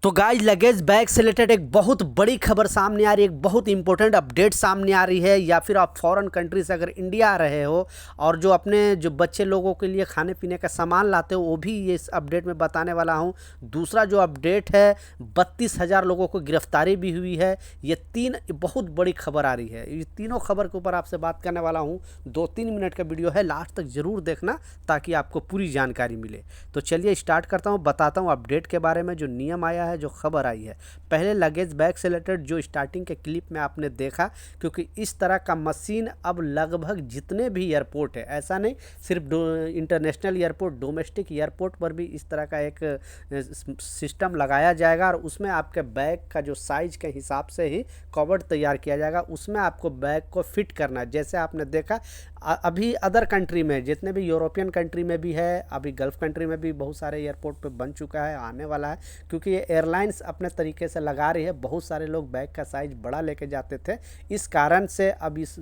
तो guys, luggage bag से related एक बहुत बड़ी खबर सामने आ रही है, एक बहुत इंपॉर्टेंट अपडेट सामने आ रही है। या फिर आप फॉरेन कंट्री से अगर इंडिया आ रहे हो और जो अपने जो बच्चे लोगों के लिए खाने पीने का सामान लाते हो, वो भी ये इस अपडेट में बताने वाला हूँ। दूसरा जो अपडेट है, 32,000 लोगों को गिरफ्तारी भी हुई है। ये तीन बहुत बड़ी खबर आ रही है। ये तीनों खबर के ऊपर आपसे बात करने वाला हूँ। 2-3 मिनट का वीडियो है, लास्ट तक ज़रूर देखना ताकि आपको पूरी जानकारी मिले। तो चलिए स्टार्ट करता हूँ, बताता हूँ अपडेट के बारे में, जो नियम आया है, जो खबर आई है। पहले लगेज बैग से रिलेटेड जो स्टार्टिंग के क्लिप में आपने देखा, क्योंकि इस तरह का मशीन अब लगभग जितने भी एयरपोर्ट है, ऐसा नहीं सिर्फ इंटरनेशनल एयरपोर्ट, डोमेस्टिक एयरपोर्ट पर भी इस तरह का एक सिस्टम लगाया जाएगा और उसमें आपके बैग का जो साइज के हिसाब से ही कवर्ड तैयार किया जाएगा। उसमें आपको बैग को फिट करना है। जैसे आपने देखा अभी अदर कंट्री में, जितने भी यूरोपियन कंट्री में भी है, अभी गल्फ़ कंट्री में भी बहुत सारे एयरपोर्ट पे बन चुका है, आने वाला है, क्योंकि ये एयरलाइंस अपने तरीके से लगा रही है। बहुत सारे लोग बैग का साइज़ बड़ा लेके जाते थे, इस कारण से अब इस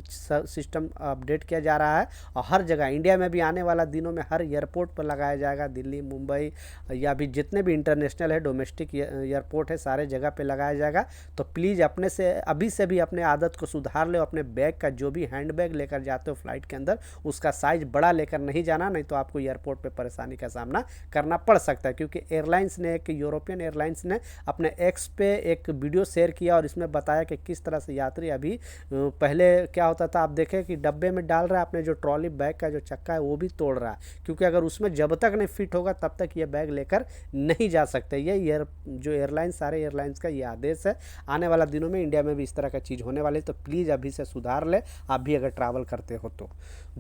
सिस्टम अपडेट किया जा रहा है और हर जगह इंडिया में भी आने वाला दिनों में हर एयरपोर्ट पर लगाया जाएगा। दिल्ली, मुंबई या भी जितने भी इंटरनेशनल है, डोमेस्टिक एयरपोर्ट है, सारे जगह पे लगाया जाएगा। तो प्लीज़ अपने से अभी से भी अपने आदत को सुधार लो। अपने बैग का जो भी हैंड बैग लेकर जाते हो फ्लाइट के अंदर, उसका साइज़ बड़ा लेकर नहीं जाना, नहीं तो आपको एयरपोर्ट पे परेशानी का सामना करना पड़ सकता है। क्योंकि एयरलाइंस ने, एक यूरोपियन एयरलाइंस ने अपने एक्स पे एक वीडियो शेयर किया और इसमें बताया कि किस तरह से यात्री अभी, पहले क्या होता था, आप देखें कि डब्बे में डाल रहा है, अपने जो ट्रॉली बैग का जो चक्का है वो भी तोड़ रहा है, क्योंकि अगर उसमें जब तक नहीं फिट होगा तब तक ये बैग लेकर नहीं जा सकते। ये जो एयरलाइंस, सारे एयरलाइंस का ये आदेश है। आने वाला दिनों में इंडिया में भी इस तरह का चीज़ होने वाली है, तो प्लीज़ अभी से सुधार ले, आप भी अगर ट्रैवल करते हो तो।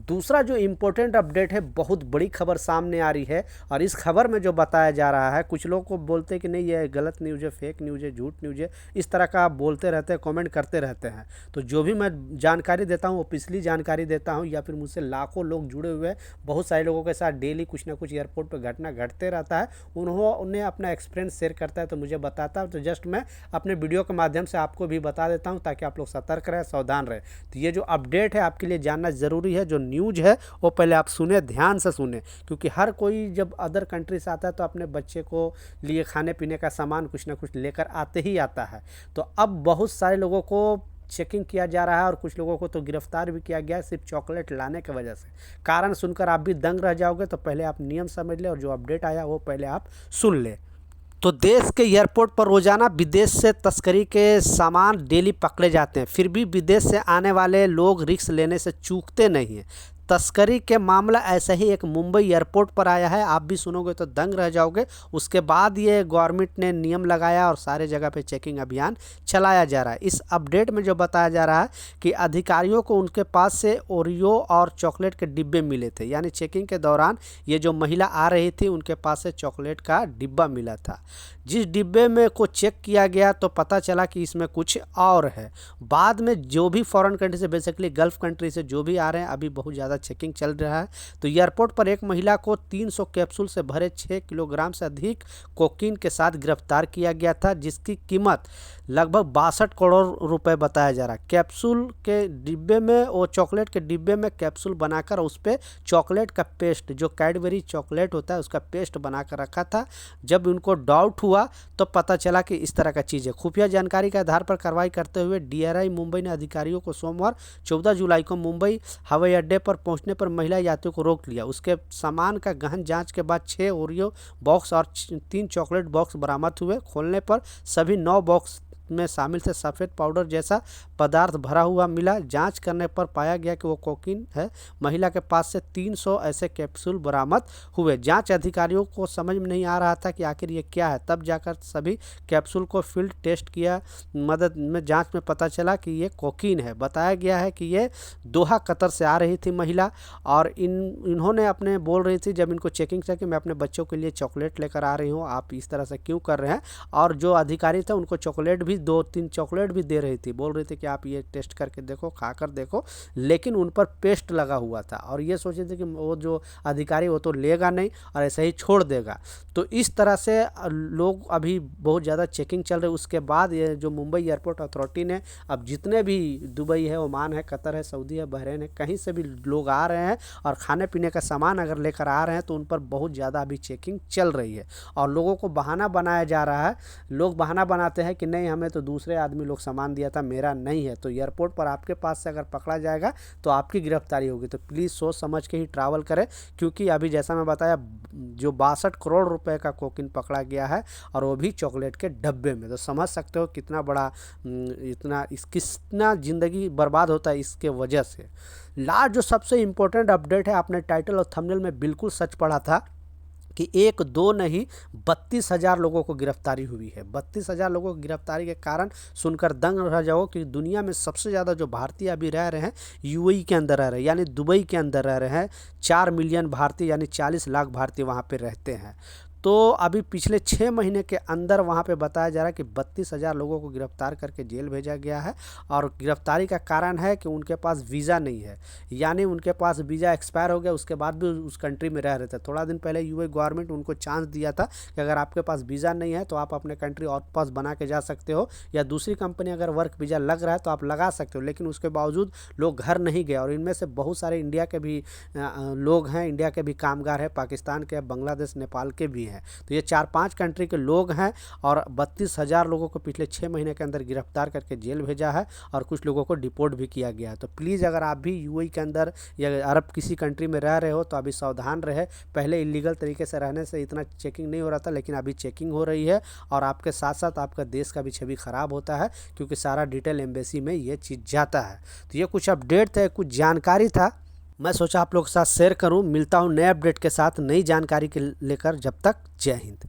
दूसरा जो इम्पोर्टेंट अपडेट है, बहुत बड़ी खबर सामने आ रही है और इस खबर में जो बताया जा रहा है, कुछ लोग को बोलते हैं कि नहीं ये गलत न्यूज़ है, फेक न्यूज़ है, झूठ न्यूज़ है, इस तरह का आप बोलते रहते हैं, कमेंट करते रहते हैं। तो जो भी मैं जानकारी देता हूँ वो पिछली जानकारी देता हूँ, या फिर मुझसे लाखों लोग जुड़े हुए हैं, बहुत सारे लोगों के साथ डेली कुछ ना कुछ एयरपोर्ट पर घटना घटते रहता है। उन्हें अपना एक्सपीरियंस शेयर करता है तो मुझे बताता है, तो जस्ट मैं अपने वीडियो के माध्यम से आपको भी बता देता हूँ ताकि आप लोग सतर्क रहें, सावधान रहें। तो ये जो अपडेट है आपके लिए जानना ज़रूरी है। जो न्यूज़ है वो पहले आप सुने, ध्यान से सुने, क्योंकि हर कोई जब अदर कंट्री से आता है तो अपने बच्चे को लिए खाने पीने का सामान कुछ ना कुछ लेकर आते ही आता है। तो अब बहुत सारे लोगों को चेकिंग किया जा रहा है और कुछ लोगों को तो गिरफ्तार भी किया गया सिर्फ चॉकलेट लाने की वजह से। कारण सुनकर आप भी दंग रह जाओगे, तो पहले आप नियम समझ ले और जो अपडेट आया वो पहले आप सुन ले। तो देश के एयरपोर्ट पर रोजाना विदेश से तस्करी के सामान डेली पकड़े जाते हैं, फिर भी विदेश से आने वाले लोग रिस्क लेने से चूकते नहीं हैं। तस्करी के मामला ऐसा ही एक मुंबई एयरपोर्ट पर आया है, आप भी सुनोगे तो दंग रह जाओगे। उसके बाद ये गवर्नमेंट ने नियम लगाया और सारे जगह पे चेकिंग अभियान चलाया जा रहा है। इस अपडेट में जो बताया जा रहा है कि अधिकारियों को उनके पास से ओरियो और चॉकलेट के डिब्बे मिले थे, यानी चेकिंग के दौरान ये जो महिला आ रही थी उनके पास से चॉकलेट का डिब्बा मिला था। जिस डिब्बे में को चेक किया गया तो पता चला कि इसमें कुछ और है। बाद में जो भी फॉरेन कंट्री से, बेसिकली गल्फ़ कंट्री से जो भी आ रहे हैं, अभी बहुत ज़्यादा चेकिंग चल रहा है। तो एयरपोर्ट पर एक महिला को 300 कैप्सूल से भरे 6 किलोग्राम से अधिक कोकीन के साथ गिरफ्तार किया गया था, जिसकी कीमत लगभग 62 करोड़ रुपए बताया जा रहा है। कैप्सूल के डिब्बे में, वो चॉकलेट के डिब्बे में कैप्सूल बनाकर उस पर चॉकलेट का पेस्ट, जो कैडबरी चॉकलेट होता है उसका पेस्ट बनाकर रखा था। जब उनको डाउट हुआ तो पता चला कि इस तरह का चीज़ है। खुफिया जानकारी के आधार पर कार्रवाई करते हुए DRI मुंबई ने अधिकारियों को सोमवार 14 जुलाई को मुंबई हवाई अड्डे पर पहुंचने पर महिला यात्रियों को रोक लिया। उसके सामान का गहन जांच के बाद 6 ओरियो बॉक्स और 3 चॉकलेट बॉक्स बरामद हुए। खोलने पर सभी 9 बॉक्स में शामिल थे सफ़ेद पाउडर जैसा पदार्थ भरा हुआ मिला। जांच करने पर पाया गया कि वो कोकीन है। महिला के पास से 300 ऐसे कैप्सूल बरामद हुए। जांच अधिकारियों को समझ में नहीं आ रहा था कि आखिर ये क्या है, तब जाकर सभी कैप्सूल को फील्ड टेस्ट किया मदद में जांच में पता चला कि ये कोकीन है। बताया गया है कि ये दोहा कतर से आ रही थी महिला, और इन्होंने अपने बोल रही थी जब इनको चेकिंग किया कि मैं अपने बच्चों के लिए चॉकलेट लेकर आ रही हूँ, आप इस तरह से क्यों कर रहे हैं। और जो अधिकारी थे उनको चॉकलेट भी 2-3 चॉकलेट भी दे रही थी, बोल रही थी कि आप ये टेस्ट करके देखो, खाकर देखो, लेकिन उन पर पेस्ट लगा हुआ था और ये सोचे थे कि वो जो अधिकारी वो तो लेगा नहीं और ऐसे ही छोड़ देगा। तो इस तरह से लोग अभी बहुत ज़्यादा चेकिंग चल रही है। उसके बाद ये जो मुंबई एयरपोर्ट अथॉरिटी ने अब जितने भी दुबई है, ओमान है, कतर है, सऊदी है, बहरीन है, कहीं से भी लोग आ रहे हैं और खाने पीने का सामान अगर लेकर आ रहे हैं तो उन पर बहुत ज़्यादा अभी चेकिंग चल रही है और लोगों को बहाना बनाया जा रहा है। लोग बहाना बनाते हैं कि नहीं, हमें तो दूसरे आदमी लोग सामान दिया था, मेरा नहीं है। तो एयरपोर्ट पर आपके पास से अगर पकड़ा जाएगा तो आपकी गिरफ्तारी होगी। तो प्लीज़ सोच समझ के ही ट्रैवल करें, क्योंकि अभी जैसा मैं बताया जो 62 करोड़ रुपए का कोकीन पकड़ा गया है और वो भी चॉकलेट के डब्बे में। तो समझ सकते हो कितना बड़ा कितना ज़िंदगी बर्बाद होता है इसके वजह से। लास्ट जो सबसे इम्पोर्टेंट अपडेट है, आपने टाइटल और थंबनेल में बिल्कुल सच पढ़ा था कि 1-2 नहीं 32,000 लोगों को गिरफ्तारी हुई है। 32,000 लोगों की गिरफ्तारी के कारण सुनकर दंग रह जाओ कि दुनिया में सबसे ज़्यादा जो भारतीय अभी रह रहे हैं यूएई के अंदर रह रहे हैं, यानी दुबई के अंदर रह रहे हैं। 4 मिलियन भारतीय यानी 40 लाख भारतीय वहाँ पे रहते हैं। तो अभी पिछले 6 महीने के अंदर वहाँ पे बताया जा रहा है कि 32,000 लोगों को गिरफ्तार करके जेल भेजा गया है और गिरफ्तारी का कारण है कि उनके पास वीज़ा नहीं है, यानी उनके पास वीज़ा एक्सपायर हो गया, उसके बाद भी उस कंट्री में रह रहे थे। थोड़ा दिन पहले यूएई गवर्नमेंट उनको चांस दिया था कि अगर आपके पास वीज़ा नहीं है तो आप अपने कंट्री और पास बना के जा सकते हो, या दूसरी कंपनी अगर वर्क वीज़ा लग रहा है तो आप लगा सकते हो, लेकिन उसके बावजूद लोग घर नहीं गए। और इनमें से बहुत सारे इंडिया के भी लोग हैं, इंडिया के भी कामगार हैं, पाकिस्तान के, बांग्लादेश, नेपाल के भी हैं। तो ये 4-5 कंट्री के लोग हैं और 32,000 लोगों को पिछले 6 महीने के अंदर गिरफ्तार करके जेल भेजा है और कुछ लोगों को डिपोर्ट भी किया गया है। तो प्लीज़ अगर आप भी यूएई के अंदर या अरब किसी कंट्री में रह रहे हो तो अभी सावधान रहे। पहले इलीगल तरीके से रहने से इतना चेकिंग नहीं हो रहा था, लेकिन अभी चेकिंग हो रही है और आपके साथ साथ आपका देश का भी छवि खराब होता है, क्योंकि सारा डिटेल एम्बेसी में ये चीज़ जाता है। तो ये कुछ अपडेट थे, कुछ जानकारी था, मैं सोचा आप लोग के साथ शेयर करूं। मिलता हूं नए अपडेट के साथ, नई जानकारी के लेकर। जब तक जय हिंद।